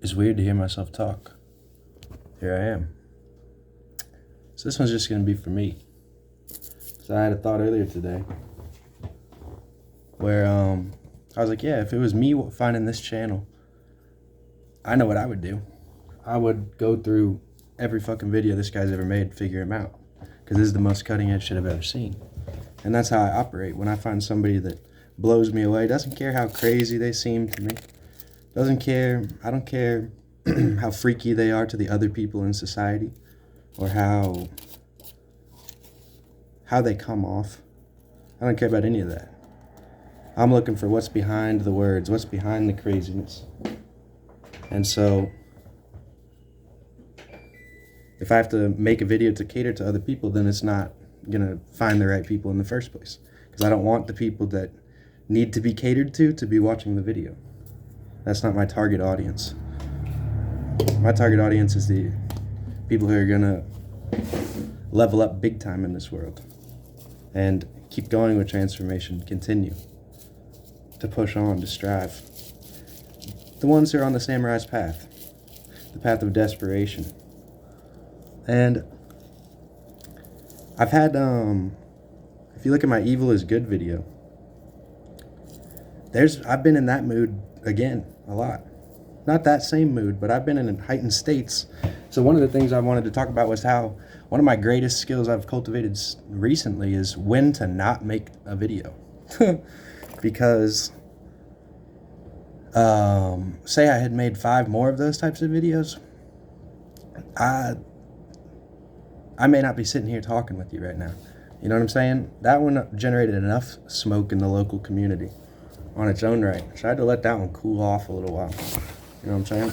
It's weird to hear myself talk. Here I am. So this one's just going to be for me. So I had a thought earlier today where I was like, yeah, if it was me finding this channel, I know what I would do. I would go through every fucking video this guy's ever made, figure him out. Because this is the most cutting edge shit I've ever seen. And that's how I operate. When I find somebody that blows me away, doesn't care how crazy they seem to me, doesn't care, I don't care how freaky they are to the other people in society, or how they come off. I don't care about any of that. I'm looking for what's behind the words, what's behind the craziness. And so, if I have to make a video to cater to other people, then it's not going to find the right people in the first place. Because I don't want the people that need to be catered to be watching the video. That's not my target audience. My target audience is the people who are going to level up big time in this world. And keep going with transformation, continue to push on, to strive. The ones who are on the samurai's path, the path of desperation. And I've had, if you look at my evil is good video, I've been in that mood again a lot. Not that same mood, but I've been in heightened states. So one of the things I wanted to talk about was how one of my greatest skills I've cultivated recently is when to not make a video. Because, say I had made 5 more of those types of videos, I may not be sitting here talking with you right now. You know what I'm saying? That one generated enough smoke in the local community on its own right. So I had to let that one cool off a little while. You know what I'm saying?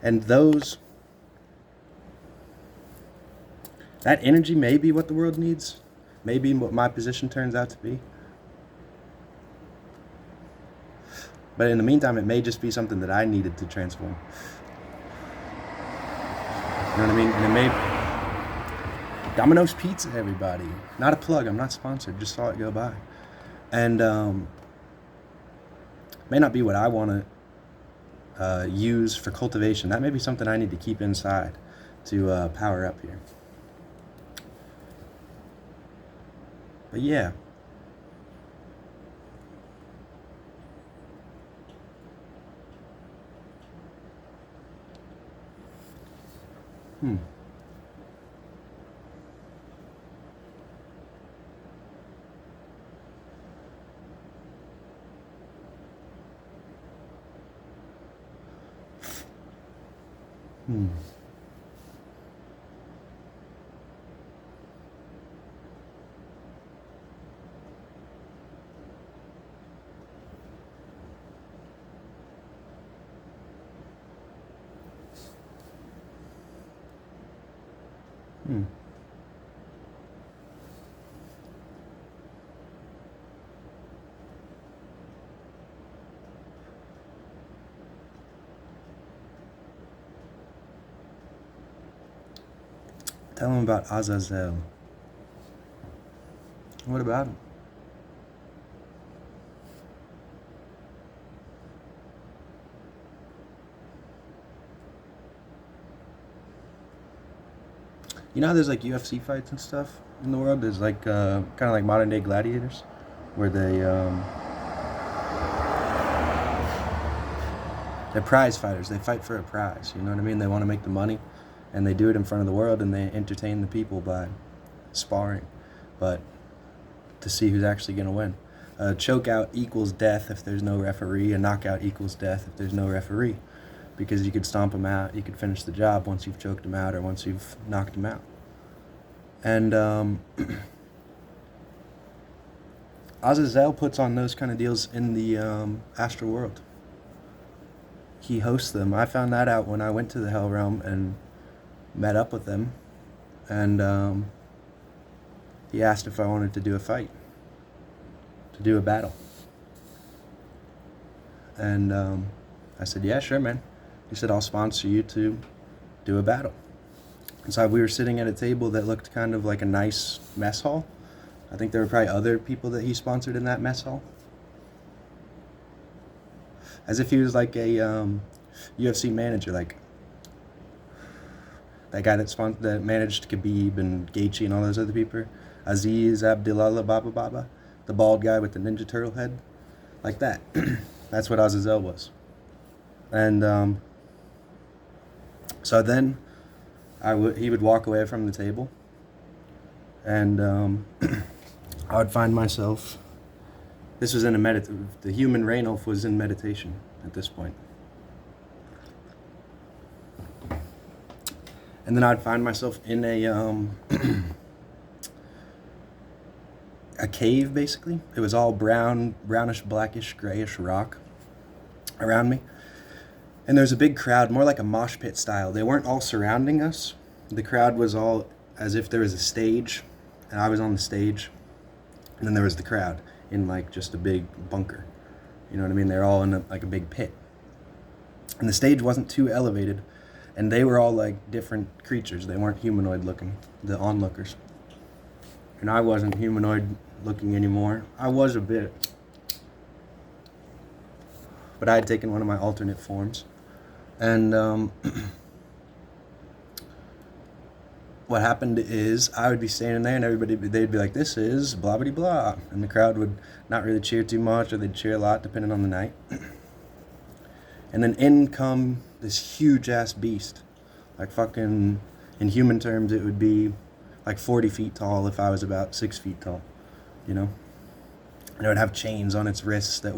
And that energy may be what the world needs. Maybe what my position turns out to be. But in the meantime, it may just be something that I needed to transform. You know what I mean? And it may... Dominos Pizza, everybody. Not a plug, I'm not sponsored, just saw it go by. And may not be what I want to use for cultivation. That may be something I need to keep inside to power up here. But yeah. Tell him about Azazel. What about him? You know how there's like UFC fights and stuff in the world? There's like kind of like modern day gladiators where they're prize fighters. They fight for a prize. You know what I mean? They want to make the money. And they do it in front of the world, and they entertain the people by sparring, but to see who's actually going to win. A chokeout equals death if there's no referee. A knockout equals death if there's no referee, because you could stomp them out, you could finish the job once you've choked them out or once you've knocked them out. And Azazel puts on those kind of deals in the astral world. He hosts them. I found that out when I went to the Hell Realm and met up with him, and he asked if I wanted to do a fight, to do a battle. And I said, yeah, sure, man. He said, I'll sponsor you to do a battle. And so we were sitting at a table that looked kind of like a nice mess hall. I think there were probably other people that he sponsored in that mess hall. As if he was like a UFC manager, like that guy that managed Khabib and Gaethje and all those other people. Aziz Abdullah Baba, the bald guy with the Ninja Turtle head, like that. That's what Azazel was. And so then he would walk away from the table, and I would find myself. This was in a the human Ranulf was in meditation at this point. And then I'd find myself in a cave, basically. It was all brownish, blackish, grayish rock around me. And there's a big crowd, more like a mosh pit style. They weren't all surrounding us. The crowd was all as if there was a stage, and I was on the stage. And then there was the crowd in like just a big bunker. You know what I mean? They're all in like a big pit. And the stage wasn't too elevated. And they were all like different creatures. They weren't humanoid looking, the onlookers. And I wasn't humanoid looking anymore. I was a bit. But I had taken one of my alternate forms. And what happened is I would be standing there and they'd be like, this is blah, blah, blah. And the crowd would not really cheer too much, or they'd cheer a lot depending on the night. And then in come this huge ass beast. Like fucking, in human terms, it would be like 40 feet tall if I was about 6 feet tall, you know? And it would have chains on its wrists that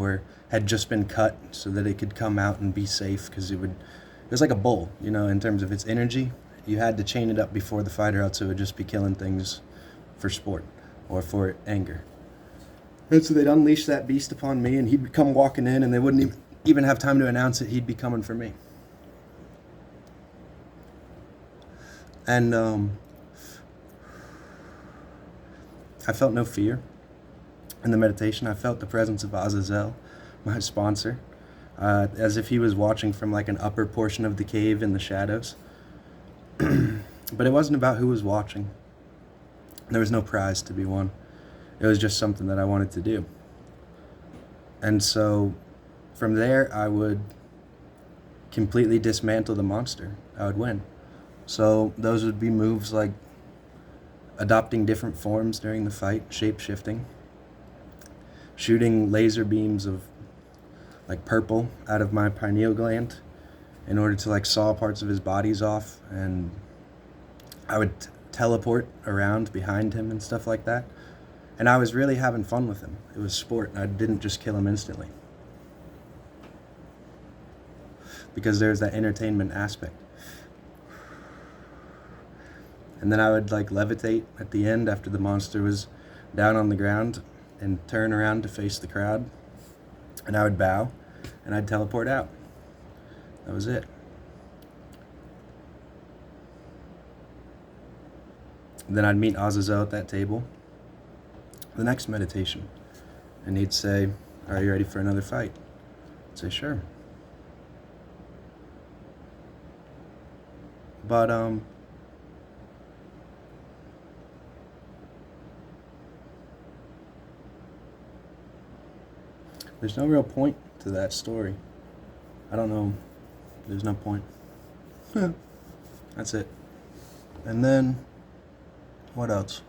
had just been cut so that it could come out and be safe, because it was like a bull, you know, in terms of its energy. You had to chain it up before the fight, or else it would just be killing things for sport or for anger. And so they'd unleash that beast upon me, and he'd come walking in, and they wouldn't even have time to announce it. He'd be coming for me. And I felt no fear in the meditation. I felt the presence of Azazel, my sponsor, as if he was watching from like an upper portion of the cave in the shadows. But it wasn't about who was watching. There was no prize to be won. It was just something that I wanted to do. And so from there, I would completely dismantle the monster. I would win. So those would be moves like adopting different forms during the fight, shape-shifting, shooting laser beams of like purple out of my pineal gland in order to like saw parts of his bodies off, and I would teleport around behind him and stuff like that. And I was really having fun with him. It was sport. I didn't just kill him instantly, because there's that entertainment aspect. And then I would like levitate at the end after the monster was down on the ground and turn around to face the crowd. And I would bow and I'd teleport out. That was it. And then I'd meet Azazel at that table, the next meditation. And he'd say, are you ready for another fight? I'd say, sure. But, there's no real point to that story. I don't know. There's no point. That's it. And then, what else?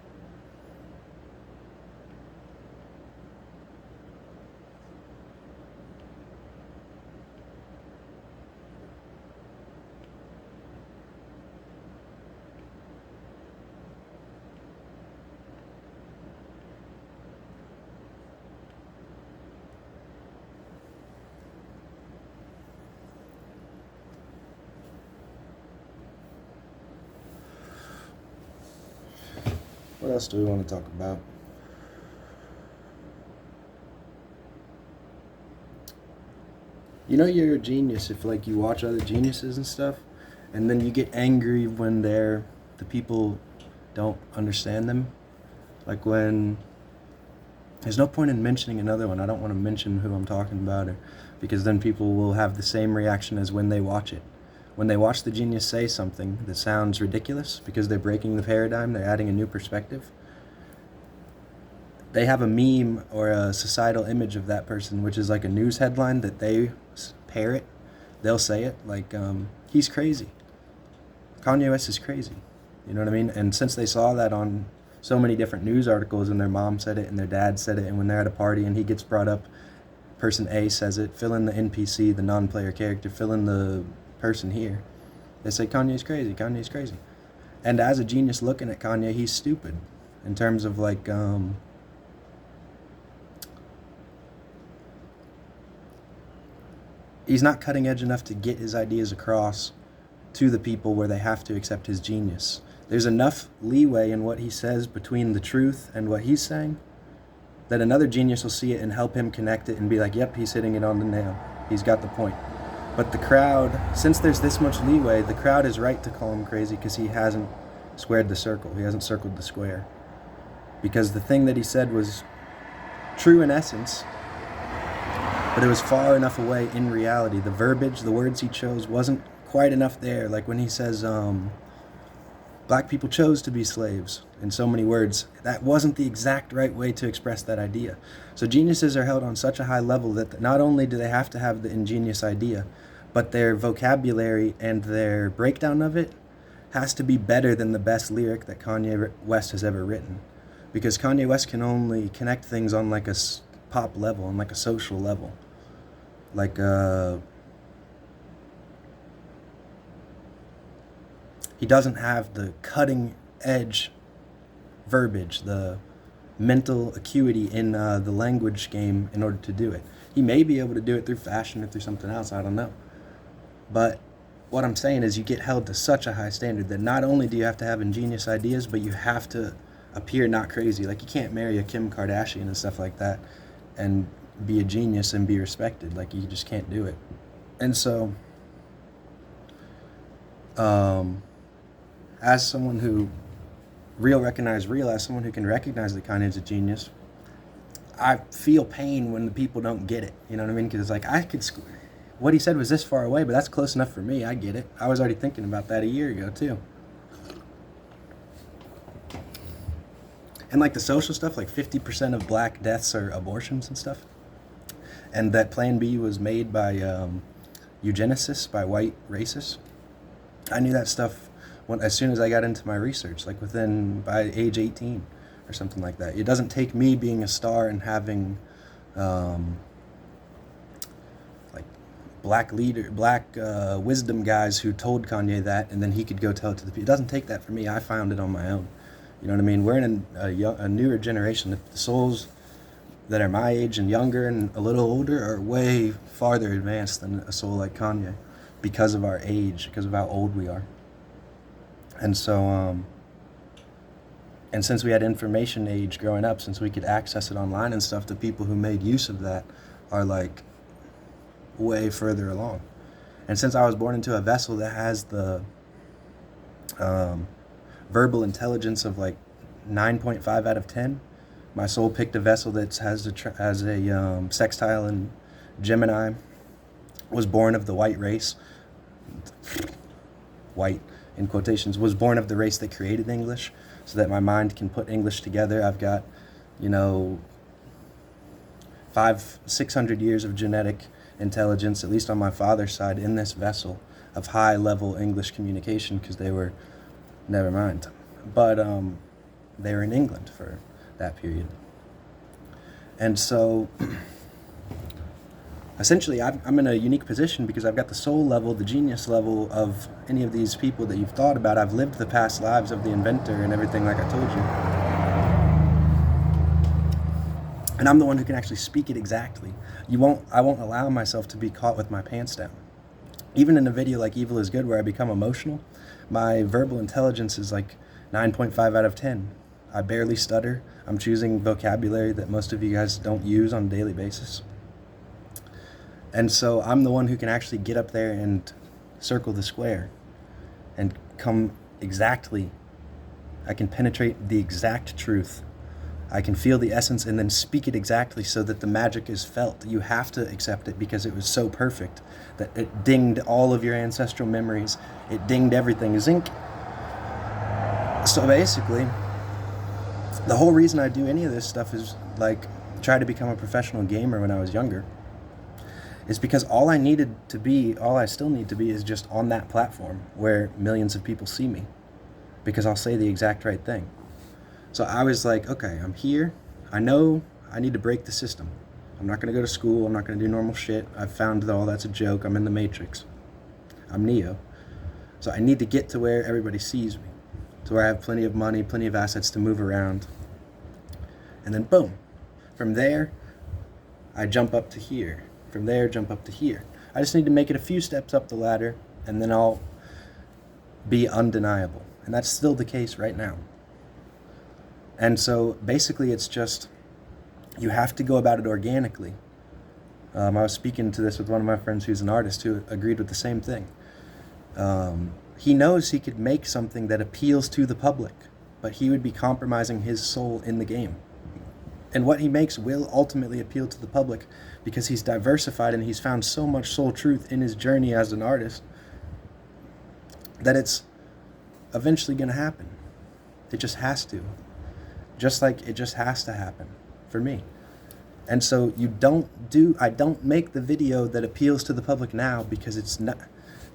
What else do we want to talk about? You know you're a genius if like you watch other geniuses and stuff, and then you get angry when the people don't understand them. Like when there's no point in mentioning another one. I don't want to mention who I'm talking about, because then people will have the same reaction as when they watch it. when they watch the genius say something that sounds ridiculous because they're breaking the paradigm, they're adding a new perspective, they have a meme or a societal image of that person, which is like a news headline that they parrot. They'll say it like, he's crazy. Kanye West is crazy. You know what I mean? And since they saw that on so many different news articles, and their mom said it and their dad said it, and when they're at a party and he gets brought up, person A says it, fill in the NPC, the non-player character, fill in the person here. They say Kanye's crazy, Kanye's crazy. And as a genius looking at Kanye, he's stupid in terms of like, he's not cutting edge enough to get his ideas across to the people where they have to accept his genius. There's enough leeway in what he says between the truth and what he's saying that another genius will see it and help him connect it and be like, yep, he's hitting it on the nail. He's got the point. But the crowd, since there's this much leeway, the crowd is right to call him crazy because he hasn't squared the circle. He hasn't circled the square. Because the thing that he said was true in essence, but it was far enough away in reality. The verbiage, the words he chose wasn't quite enough there. Like when he says, black people chose to be slaves, in so many words, that wasn't the exact right way to express that idea. So geniuses are held on such a high level that not only do they have to have the ingenious idea, but their vocabulary and their breakdown of it has to be better than the best lyric that Kanye West has ever written. Because Kanye West can only connect things on like a pop level, on like a social level. Like, he doesn't have the cutting edge verbiage, the mental acuity in the language game in order to do it. He may be able to do it through fashion or through something else, I don't know. But what I'm saying is you get held to such a high standard that not only do you have to have ingenious ideas, but you have to appear not crazy. Like you can't marry a Kim Kardashian and stuff like that and be a genius and be respected. Like you just can't do it. And so, as someone who as someone who can recognize that Kanye's a genius, I feel pain when the people don't get it. You know what I mean? Because it's like, what he said was this far away, but that's close enough for me. I get it. I was already thinking about that a year ago, too. And like the social stuff, like 50% of black deaths are abortions and stuff. And that Plan B was made by eugenicists, by white racists. I knew that stuff as soon as I got into my research, like by age 18 or something like that. It doesn't take me being a star and having like black wisdom guys who told Kanye that, and then he could go tell it to the people. It doesn't take that for me. I found it on my own. You know what I mean? We're in a newer generation. The souls that are my age and younger and a little older are way farther advanced than a soul like Kanye because of our age, because of how old we are. And so, and since we had information age growing up, since we could access it online and stuff, the people who made use of that are like way further along. And since I was born into a vessel that has the verbal intelligence of like 9.5 out of 10, my soul picked a vessel that has a sextile in Gemini, was born of the white race, white in quotations, was born of the race that created English, so that my mind can put English together. I've got, 500-600 years of genetic intelligence, at least on my father's side, in this vessel of high level English communication, because they were in England for that period. And so essentially I'm in a unique position because I've got the soul level, the genius level of any of these people that you've thought about. I've lived the past lives of the inventor and everything, like I told you. And I'm the one who can actually speak it exactly. I won't allow myself to be caught with my pants down. Even in a video like Evil is Good, where I become emotional, my verbal intelligence is like 9.5 out of 10. I barely stutter. I'm choosing vocabulary that most of you guys don't use on a daily basis. And so I'm the one who can actually get up there and circle the square and come exactly. I can penetrate the exact truth I can feel the essence and then speak it exactly so that the magic is felt. You have to accept it because it was so perfect that it dinged all of your ancestral memories. It dinged everything. Zinc. So basically, the whole reason I do any of this stuff is like try to become a professional gamer when I was younger. Is because all I still need to be is just on that platform where millions of people see me. Because I'll say the exact right thing. So I was like, okay, I'm here. I know I need to break the system. I'm not going to go to school. I'm not going to do normal shit. I've found that all that's a joke. I'm in the Matrix. I'm Neo. So I need to get to where everybody sees me. To where I have plenty of money, plenty of assets to move around. And then boom. From there, I jump up to here. From there, jump up to here. I just need to make it a few steps up the ladder, and then I'll be undeniable. And that's still the case right now. And so basically it's just, you have to go about it organically. I was speaking to this with one of my friends who's an artist who agreed with the same thing. He knows he could make something that appeals to the public, but he would be compromising his soul in the game. And what he makes will ultimately appeal to the public because he's diversified and he's found so much soul truth in his journey as an artist that it's eventually going to happen. It just has to. Just like it just has to happen for me. And so I don't make the video that appeals to the public now because it's not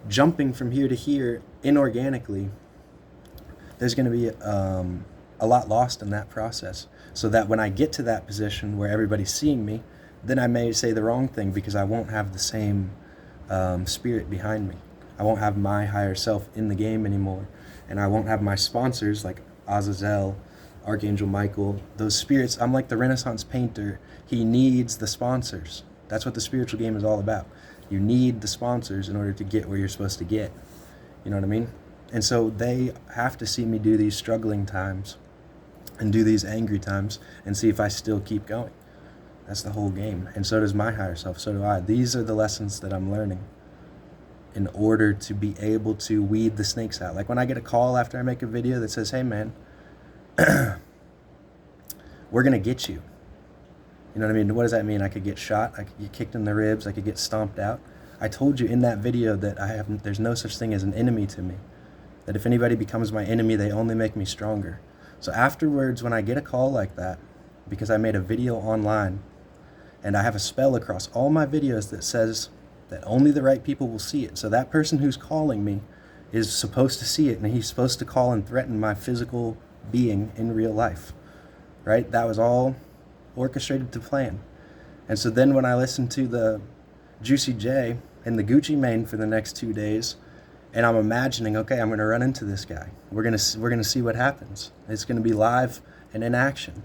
jumping from here to here inorganically. There's going to be a lot lost in that process. So that when I get to that position where everybody's seeing me, then I may say the wrong thing because I won't have the same spirit behind me. I won't have my higher self in the game anymore. And I won't have my sponsors like Azazel, Archangel Michael, those spirits. I'm like the Renaissance painter. He needs the sponsors. That's what the spiritual game is all about. You need the sponsors in order to get where you're supposed to get. You know what I mean? And so they have to see me do these struggling times and do these angry times and see if I still keep going. That's the whole game. And so does my higher self. So do I. These are the lessons that I'm learning in order to be able to weed the snakes out. Like when I get a call after I make a video that says, hey man, we're going to get you. You know what I mean? What does that mean? I could get shot. I could get kicked in the ribs. I could get stomped out. I told you in that video that there's no such thing as an enemy to me. That if anybody becomes my enemy, they only make me stronger. So afterwards, when I get a call like that, because I made a video online, and I have a spell across all my videos that says that only the right people will see it. So that person who's calling me is supposed to see it, and he's supposed to call and threaten my physical being in real life, right? That was all orchestrated to plan. And so then when I listened to the Juicy J and the Gucci Mane for the next 2 days, and I'm imagining, okay, I'm going to run into this guy. We're going to see what happens. It's going to be live and in action.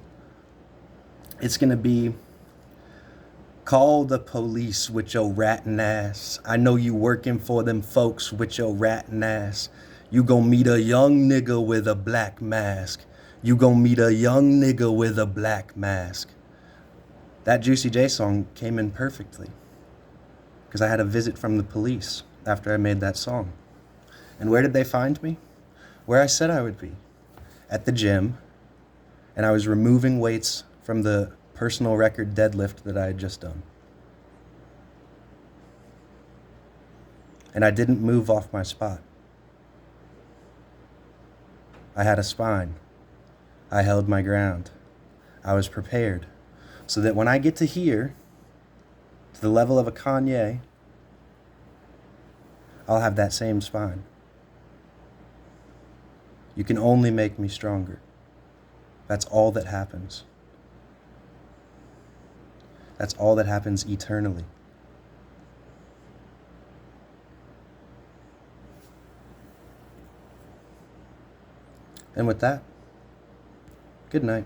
It's going to be, call the police with your rattin' ass. I know you working for them folks with your rattin' ass. You gon' meet a young nigga with a black mask. You gon' meet a young nigga with a black mask. That Juicy J song came in perfectly because I had a visit from the police after I made that song. And where did they find me? Where I said I would be, at the gym. And I was removing weights from the personal record deadlift that I had just done. And I didn't move off my spot. I had a spine. I held my ground. I was prepared. So that when I get to here, to the level of a Kanye, I'll have that same spine. You can only make me stronger. That's all that happens. That's all that happens eternally. And with that, good night.